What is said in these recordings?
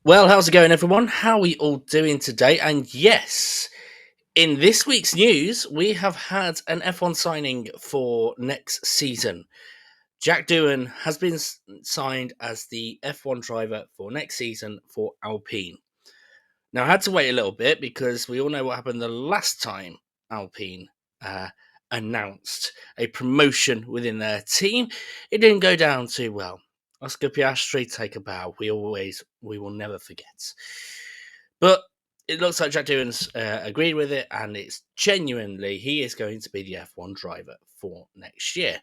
Well, how's it going, everyone? How are we all doing today? And yes, in this week's news, we have had an F1 signing for next season. Jack Doohan has been signed as the F1 driver for next season for Alpine. Now, I had to wait a little bit because we all know what happened the last time Alpine uh, announced a promotion within their team. It didn't go down too well. Oscar Piastri, take a bow. We will never forget. But it looks like Jack Doohan's agreed with it, and it's genuinely he is going to be the F1 driver for next year.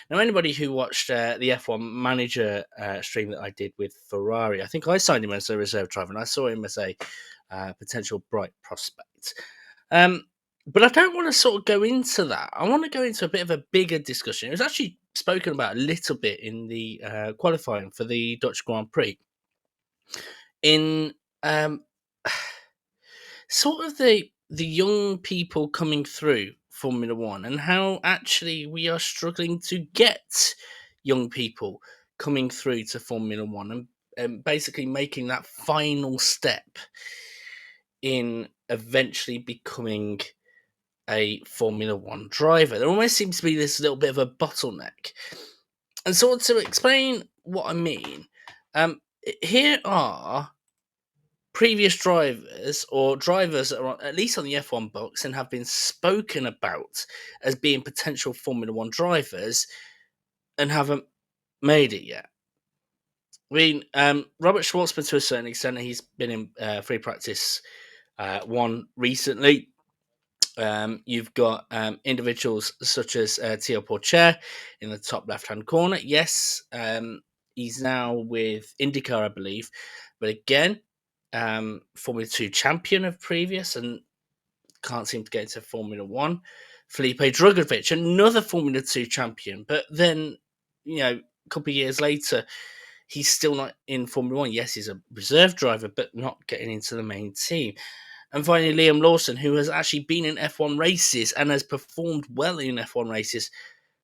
Now, anybody who watched the F1 manager stream that I did with Ferrari, I think I signed him as a reserve driver, and I saw him as a potential bright prospect. But I don't want to sort of go into that. I want to go into a bit of a bigger discussion. It was actually spoken about a little bit in the qualifying for the Dutch Grand Prix. In sort of the young people coming through Formula One and how actually we are struggling to get young people coming through to Formula One and basically making that final step in eventually becoming a Formula One driver. There almost seems to be this little bit of a bottleneck. And so to explain what I mean, here are previous drivers or drivers that are at least on the F1 books and have been spoken about as being potential Formula One drivers and haven't made it yet. I mean, Robert Schwartzman, to a certain extent, he's been in free practice one recently. You've got individuals such as Theo Porcher in the top left-hand corner. Yes, he's now with IndyCar, I believe. But again, Formula 2 champion of previous and can't seem to get into Formula 1. Felipe Drugovich, another Formula 2 champion. But then, a couple of years later, he's still not in Formula 1. Yes, he's a reserve driver, but not getting into the main team. And finally, Liam Lawson, who has actually been in F1 races and has performed well in F1 races,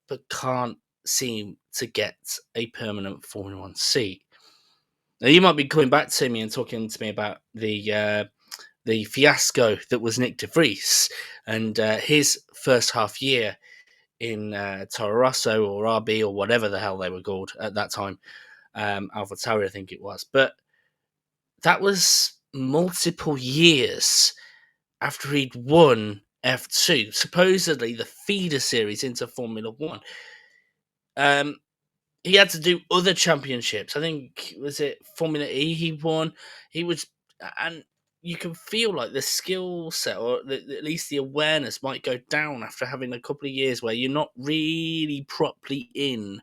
but can't seem to get a permanent Formula 1 seat. Now, you might be coming back to me and talking to me about the fiasco that was Nick de Vries and his first half year in Toro Rosso or RB or whatever the hell they were called at that time. AlphaTauri, I think it was. But that was multiple years after he'd won F2, supposedly the feeder series into Formula One. He had to do other championships. I think, was it Formula E he won? He was, and you can feel like the skill set or at least the awareness might go down after having a couple of years where you're not really properly in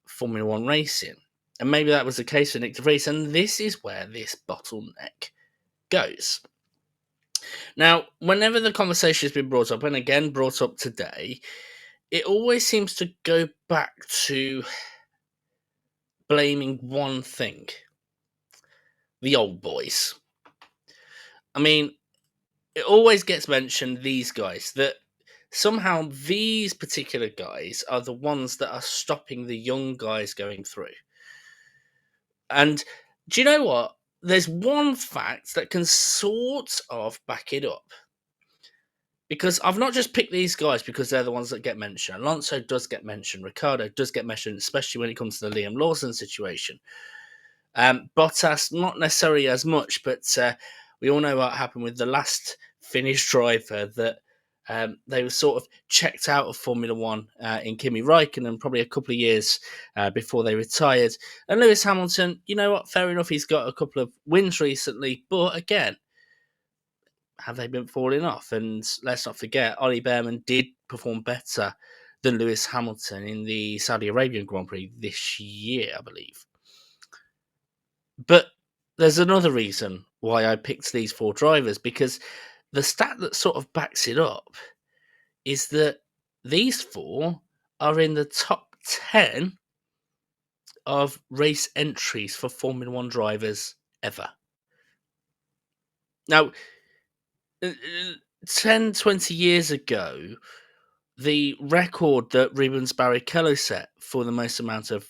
Formula One racing. And maybe that was the case for Nick de Vries, and this is where this bottleneck goes. Now, whenever the conversation has been brought up, and again brought up today, it always seems to go back to blaming one thing: the old boys. I mean, it always gets mentioned, these guys, that somehow these particular guys are the ones that are stopping the young guys going through. And do you know what? There's one fact that can sort of back it up. Because I've not just picked these guys because they're the ones that get mentioned. Alonso does get mentioned. Ricciardo does get mentioned, especially when it comes to the Liam Lawson situation. Bottas, not necessarily as much, but we all know what happened with the last Finnish driver, that they were sort of checked out of Formula One in Kimi Räikkönen probably a couple of years before they retired. And Lewis Hamilton, you know what, fair enough, he's got a couple of wins recently, but again, have they been falling off? And let's not forget, Ollie Behrman did perform better than Lewis Hamilton in the Saudi Arabian Grand Prix this year, I believe. But there's another reason why I picked these four drivers, because the stat that sort of backs it up is that these four are in the top 10 of race entries for Formula One drivers ever. Now, 10, 20 years ago, the record that Rubens Barrichello set for the most amount of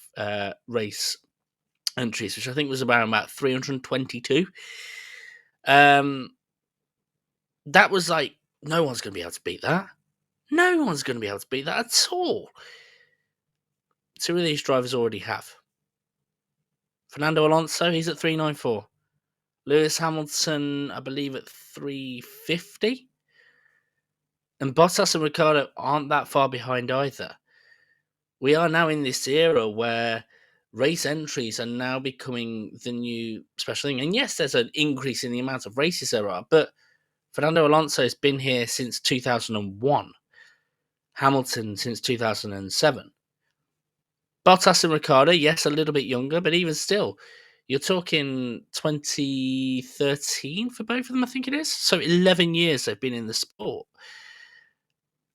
race entries, which I think was about 322. Um, that was like, no one's going to be able to beat that. No one's going to be able to beat that at all. Two of these drivers already have. Fernando Alonso, he's at 394. Lewis Hamilton, I believe, at 350. And Bottas and Ricciardo aren't that far behind either. We are now in this era where race entries are now becoming the new special thing. And yes, there's an increase in the amount of races there are, but Fernando Alonso has been here since 2001. Hamilton since 2007. Bottas and Ricciardo, yes, a little bit younger, but even still, you're talking 2013 for both of them, I think it is. So 11 years they've been in the sport.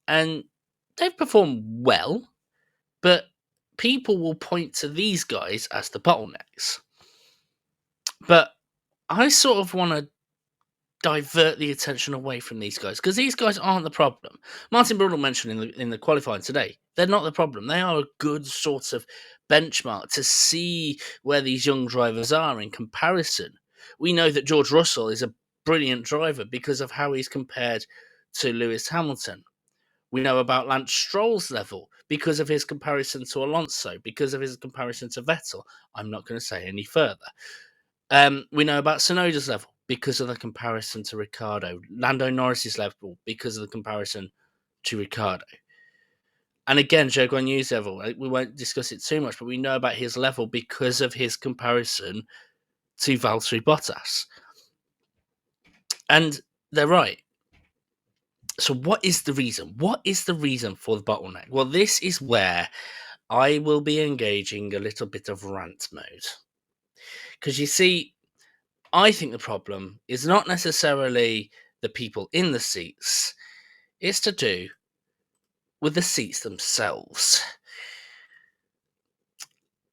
And they've performed well, but people will point to these guys as the bottlenecks. But I sort of want to divert the attention away from these guys because these guys aren't the problem. Martin Brundle mentioned in the qualifying today, they're not the problem. They are a good sort of benchmark to see where these young drivers are in comparison. We know that George Russell is a brilliant driver because of how he's compared to Lewis Hamilton. We know about Lance Stroll's level because of his comparison to Alonso, because of his comparison to Vettel. I'm not going to say any further. We know about Tsunoda's level because of the comparison to Ricciardo. Lando Norris's level because of the comparison to Ricciardo. And again, Zhou Guanyu's level. We won't discuss it too much, but we know about his level because of his comparison to Valtteri Bottas. And they're right. So what is the reason? What is the reason for the bottleneck? Well, this is where I will be engaging a little bit of rant mode. Because you see, I think the problem is not necessarily the people in the seats, it's to do with the seats themselves.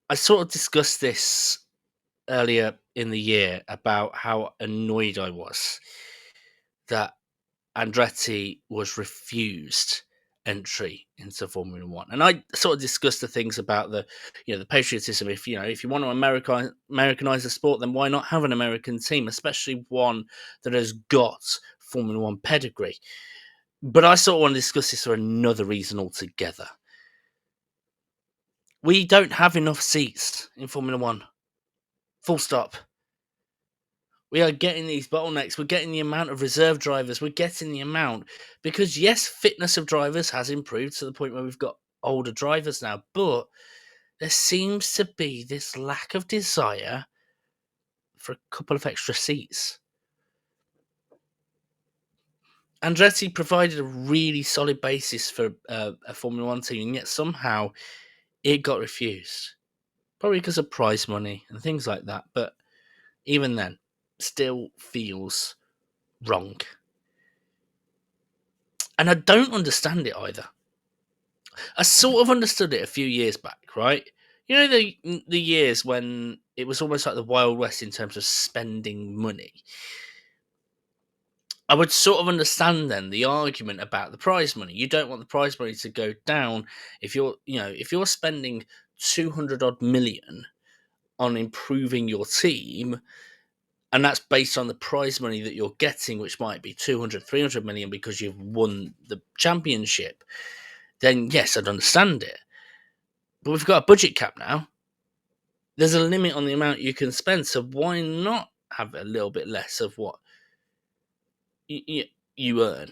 I sort of discussed this earlier in the year about how annoyed I was that Andretti was refused entry into Formula One, and I sort of discussed the things about the patriotism. If you want to Americanize the sport, then why not have an American team, especially one that has got Formula One pedigree? But I sort of want to discuss this for another reason altogether. We don't have enough seats in Formula One. Full stop. We are getting these bottlenecks. We're getting the amount of reserve drivers. We're getting the amount because yes, fitness of drivers has improved to the point where we've got older drivers now, but there seems to be this lack of desire for a couple of extra seats. Andretti provided a really solid basis for a Formula One team, and yet somehow it got refused. Probably because of prize money and things like that, but even then, still feels wrong. And I don't understand it either. I sort of understood it a few years back, right? You know the years when it was almost like the Wild West in terms of spending money. I would sort of understand then the argument about the prize money. You don't want the prize money to go down if you're spending 200 odd million on improving your team, and that's based on the prize money that you're getting, which might be 200, 300 million because you've won the championship, then yes, I'd understand it. But we've got a budget cap now. There's a limit on the amount you can spend, so why not have a little bit less of what you earn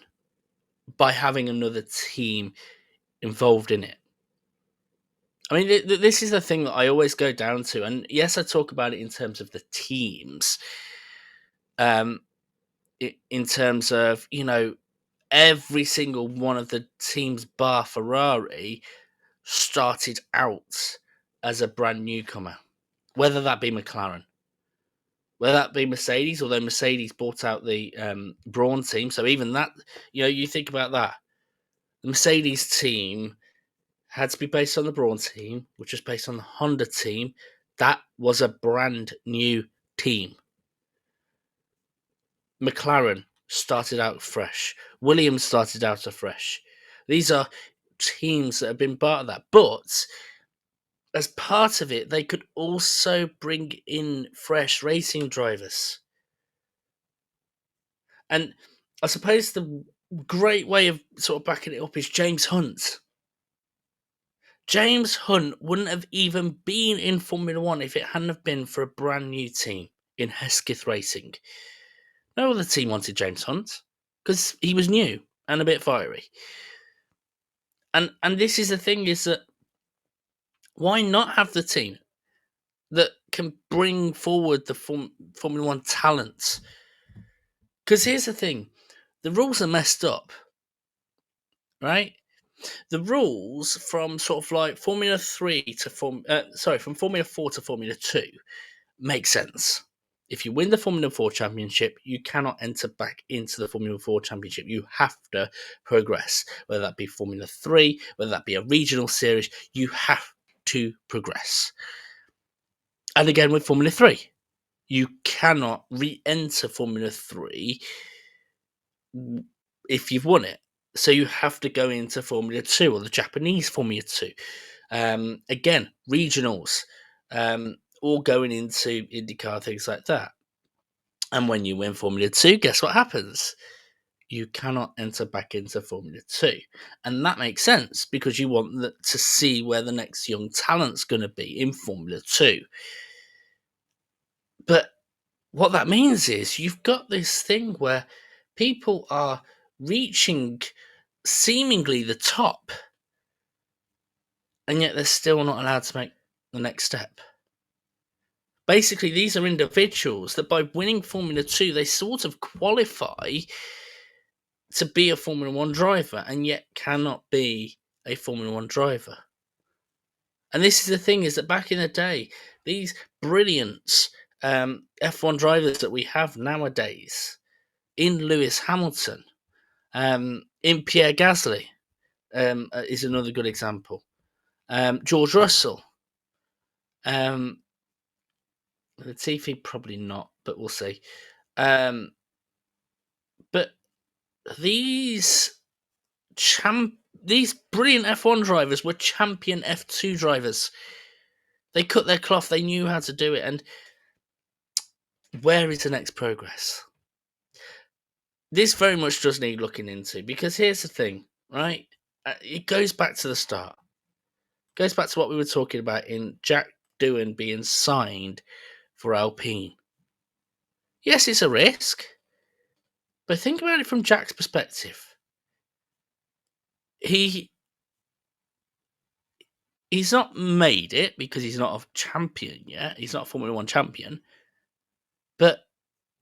by having another team involved in it? I mean, this is the thing that I always go down to, and yes, I talk about it in terms of the teams. In terms of, every single one of the teams bar Ferrari started out as a brand newcomer, whether that be McLaren, whether that be Mercedes, although Mercedes bought out the Brawn team. So even that, you think about that. The Mercedes team had to be based on the Brawn team, which was based on the Honda team. That was a brand new team. McLaren started out fresh. Williams started out afresh. These are teams that have been part of that. But as part of it, they could also bring in fresh racing drivers. And I suppose the great way of sort of backing it up is James Hunt. James Hunt wouldn't have even been in Formula One if it hadn't have been for a brand new team in Hesketh Racing. No other team wanted James Hunt because he was new and a bit fiery. And this is the thing, is that why not have the team that can bring forward the Formula One talents? Because here's the thing, the rules are messed up, right? The rules from sort of like Formula 3 to from Formula 4 to Formula 2 make sense. If you win the Formula 4 championship, you cannot enter back into the Formula 4 championship. You have to progress, whether that be Formula 3, whether that be a regional series, you have to progress. And again with Formula 3, you cannot re-enter Formula 3 if you've won it. So you have to go into Formula 2 or the Japanese Formula 2. Again, regionals, all going into IndyCar, things like that. And when you win Formula 2, guess what happens? You cannot enter back into Formula 2. And that makes sense because you want to see where the next young talent's going to be in Formula 2. But what that means is you've got this thing where people are reaching seemingly the top, and yet they're still not allowed to make the next step. Basically, these are individuals that by winning Formula 2, they sort of qualify to be a Formula 1 driver and yet cannot be a Formula 1 driver. And this is the thing, is that back in the day, these brilliant F1 drivers that we have nowadays, in Lewis Hamilton, in Pierre Gasly, is another good example. George Russell, the TV probably not, but we'll see. But these brilliant F1 drivers were champion F2 drivers. They cut their cloth. They knew how to do it. And where is the next progress? This very much does need looking into, because here's the thing, right? It goes back to the start. It goes back to what we were talking about in Jack Doohan being signed for Alpine. Yes, it's a risk, but think about it from Jack's perspective. He's not made it because he's not a champion yet. He's not a Formula 1 champion, but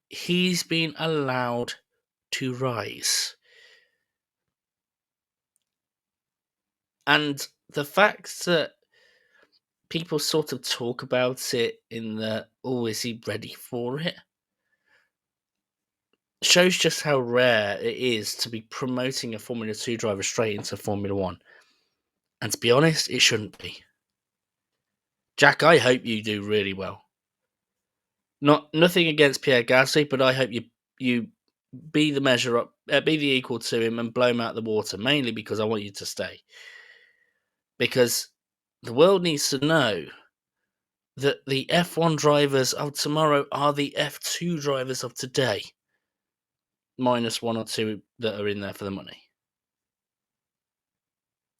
he's been allowed to rise. And the fact that people sort of talk about it in the, oh, is he ready for it? Shows just how rare it is to be promoting a Formula 2 driver straight into Formula 1. And to be honest, it shouldn't be. Jack, I hope you do really well. Nothing against Pierre Gasly, but I hope you be the measure up, be the equal to him and blow him out of the water, mainly because I want you to stay. Because the world needs to know that the F1 drivers of tomorrow are the F2 drivers of today, minus one or two that are in there for the money.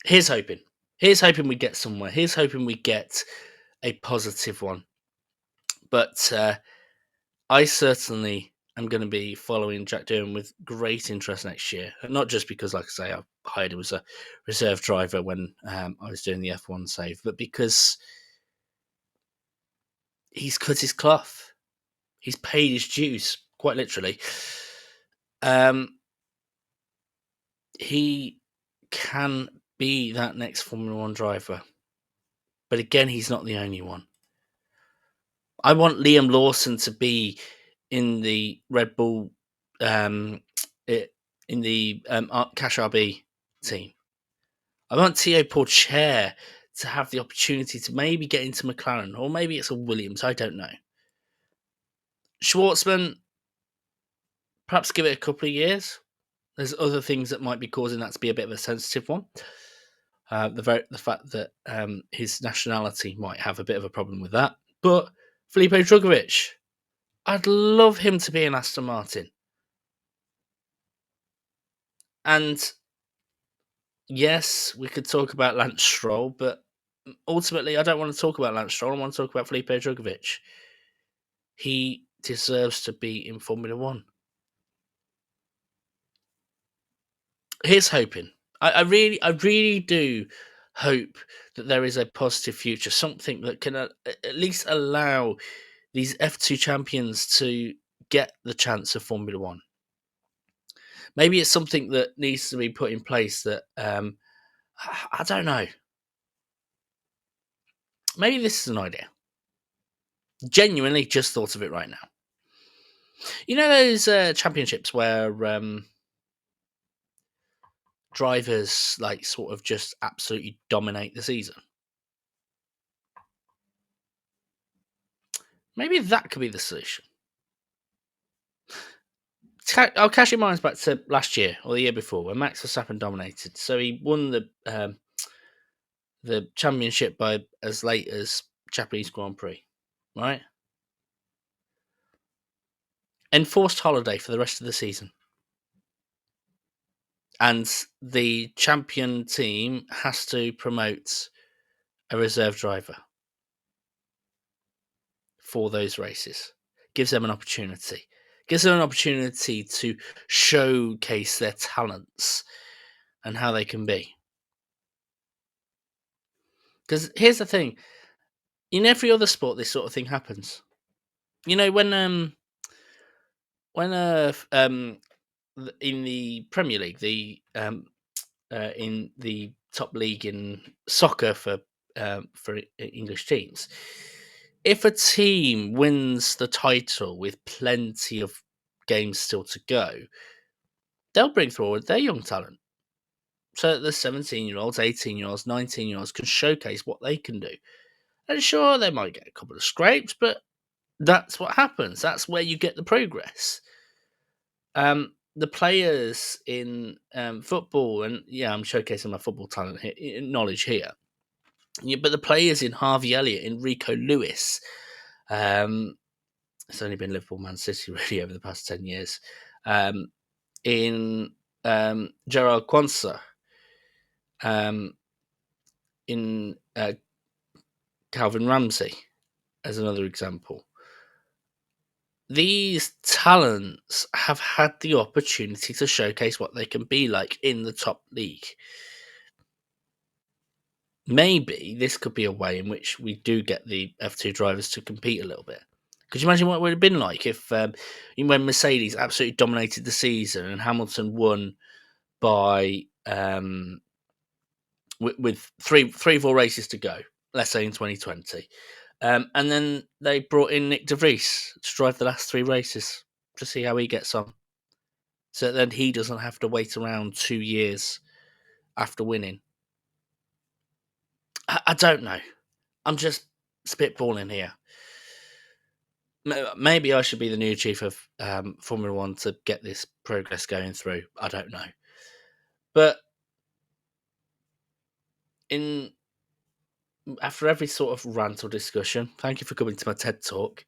Here's hoping. Here's hoping we get somewhere. Here's hoping we get a positive one. But I certainly am going to be following Jack Doohan with great interest next year. Not just because, like I say, I hired him as a reserve driver when I was doing the F1 save, but because he's cut his cloth. He's paid his dues, quite literally. He can be that next Formula 1 driver. But again, he's not the only one. I want Liam Lawson to be in the Red Bull, in the Cash RB team. I want Theo Pourchaire to have the opportunity to maybe get into McLaren, or maybe it's a Williams, I don't know. Schwartzman, perhaps give it a couple of years. There's other things that might be causing that to be a bit of a sensitive one. The fact that his nationality might have a bit of a problem with that. But Felipe Drugovich, I'd love him to be an Aston Martin. And yes, we could talk about Lance Stroll, but ultimately, I don't want to talk about Lance Stroll. I want to talk about Felipe Drugovich. He deserves to be in Formula One. Here's hoping. I really do hope that there is a positive future, something that can at least allow these F2 champions to get the chance of Formula One. Maybe it's something that needs to be put in place that I don't know. Maybe this is an idea. Genuinely, just thought of it right now. You know those championships where drivers like sort of just absolutely dominate the season? Maybe that could be the solution. I'll cash your minds back to last year or the year before when Max Verstappen dominated. So he won the championship by as late as Japanese Grand Prix, right? Enforced holiday for the rest of the season. And the champion team has to promote a reserve driver for those races. Gives them an opportunity. Gives them an opportunity to showcase their talents and how they can be. Because here's the thing. In every other sport, this sort of thing happens. You know, when in the Premier League, in the top league in soccer for English teams, if a team wins the title with plenty of games still to go, they'll bring forward their young talent. So that the 17-year-olds, 18-year-olds, 19-year-olds can showcase what they can do. And sure, they might get a couple of scrapes, but that's what happens. That's where you get the progress. The players in football, and yeah, I'm showcasing my football talent here, knowledge here. Yeah, but the players in Harvey Elliott, Enrico Lewis, it's only been Liverpool, Man City really over the past 10 years. In Gerard Quansah, in Calvin Ramsey, as another example. These talents have had the opportunity to showcase what they can be like in the top league. Maybe this could be a way in which we do get the F2 drivers to compete a little bit. Could you imagine what it would have been like if, when Mercedes absolutely dominated the season and Hamilton won by with three, 4 races to go, let's say in 2020, and then they brought in Nick De Vries to drive the last 3 races to see how he gets on, so then he doesn't have to wait around 2 years after winning. I don't know. I'm just spitballing here. Maybe I should be the new chief of Formula One to get this progress going through. I don't know. But after every sort of rant or discussion, thank you for coming to my TED Talk.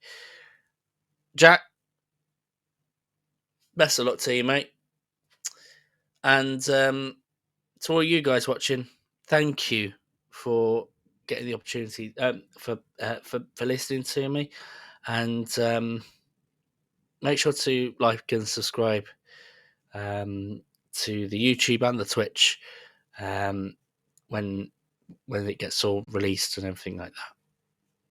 Jack, best of luck to you, mate. And to all you guys watching, thank you for getting the opportunity for listening to me. And make sure to like and subscribe to the YouTube and the Twitch when it gets all released and everything like that.